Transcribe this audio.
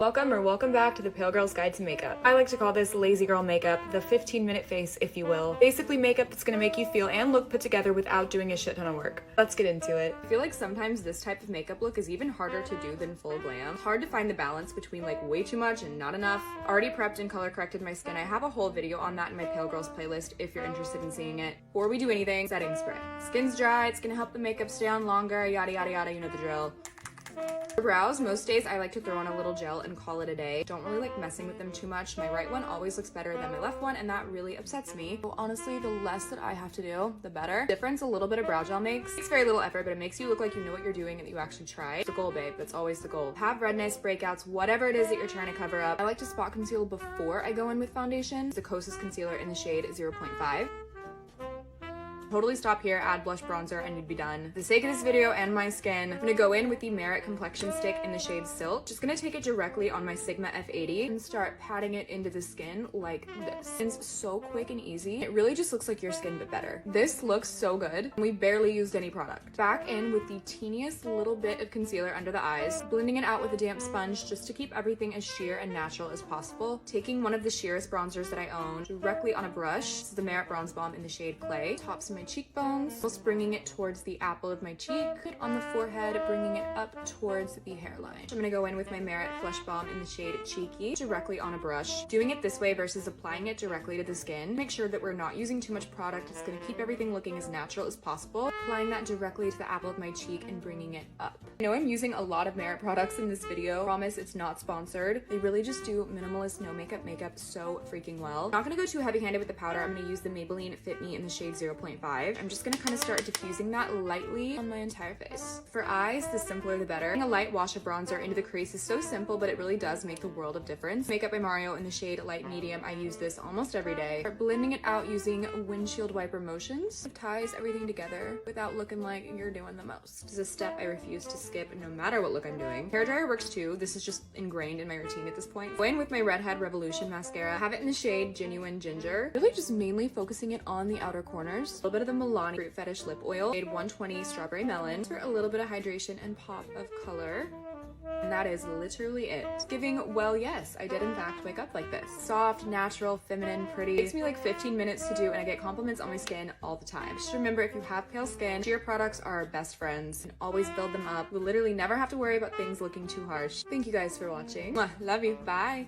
Welcome back to the Pale Girl's Guide to Makeup. I like to call this lazy girl makeup, the 15-minute face, if you will. Basically makeup that's gonna make you feel and look put together without doing a shit ton of work. Let's get into it. I feel like sometimes this type of makeup look is even harder to do than full glam. Hard to find the balance between like way too much and not enough. Already prepped and color corrected my skin. I have a whole video on that in my Pale Girls playlist if you're interested in seeing it. Before we do anything, setting spray. Skin's dry, it's gonna help the makeup stay on longer, yada yada yada, you know the drill. For brows, most days I like to throw on a little gel and call it a day. Don't really like messing with them too much. My right one always looks better than my left one, and that really upsets me. So honestly, the less that I have to do, the better. Difference a little bit of brow gel makes. It takes very little effort, but it makes you look like you know what you're doing and that you actually tried. It's the goal, babe. That's always the goal. Have redness, breakouts, whatever it is that you're trying to cover up. I like to spot conceal before I go in with foundation. The Kosas concealer in the shade 0.5. Totally stop here, add blush bronzer, and you'd be done. For the sake of this video and my skin, I'm gonna go in with the Merit complexion stick in the shade Silk. Just gonna take it directly on my Sigma F80 and start patting it into the skin like this. It's so quick and easy. It really just looks like your skin, but better. This looks so good. We barely used any product. Back in with the teeniest little bit of concealer under the eyes, blending it out with a damp sponge just to keep everything as sheer and natural as possible. Taking one of the sheerest bronzers that I own directly on a brush. This is the Merit Bronze Bomb in the shade Clay. Tops my cheekbones, just bringing it towards the apple of my cheek, on the forehead, bringing it up towards the hairline. I'm gonna go in with my Merit Flush Bomb in the shade Cheeky, directly on a brush. Doing it this way versus applying it directly to the skin. Make sure that we're not using too much product. It's gonna keep everything looking as natural as possible. Applying that directly to the apple of my cheek and bringing it up. I know I'm using a lot of Merit products in this video. Promise it's not sponsored. They really just do minimalist, no makeup so freaking well. I'm not gonna go too heavy-handed with the powder. I'm gonna use the Maybelline Fit Me in the shade 0.5. I'm just gonna kind of start diffusing that lightly on my entire face. For eyes, the simpler the better. A light wash of bronzer into the crease is so simple, but it really does make the world of difference. Makeup by Mario in the shade Light Medium. I use this almost every day. Start blending it out using windshield wiper motions. It ties everything together without looking like you're doing the most. This is a step I refuse to skip no matter what look I'm doing. Hairdryer works too. This is just ingrained in my routine at this point. Go in with my Redhead Revolution mascara. Have it in the shade Genuine Ginger. Really just mainly focusing it on the outer corners. A little bit of the Milani Fruit Fetish lip oil, shade 120 Strawberry Melon, for a little bit of hydration and pop of color. And that is literally it. Giving, well, yes, I did in fact wake up like this. Soft, natural, feminine, pretty. It takes me like 15 minutes to do, and I get compliments on my skin all the time. Just remember, if you have pale skin, sheer products are our best friends. And always build them up. We literally never have to worry about things looking too harsh. Thank you guys for watching. Mwah, love you. Bye.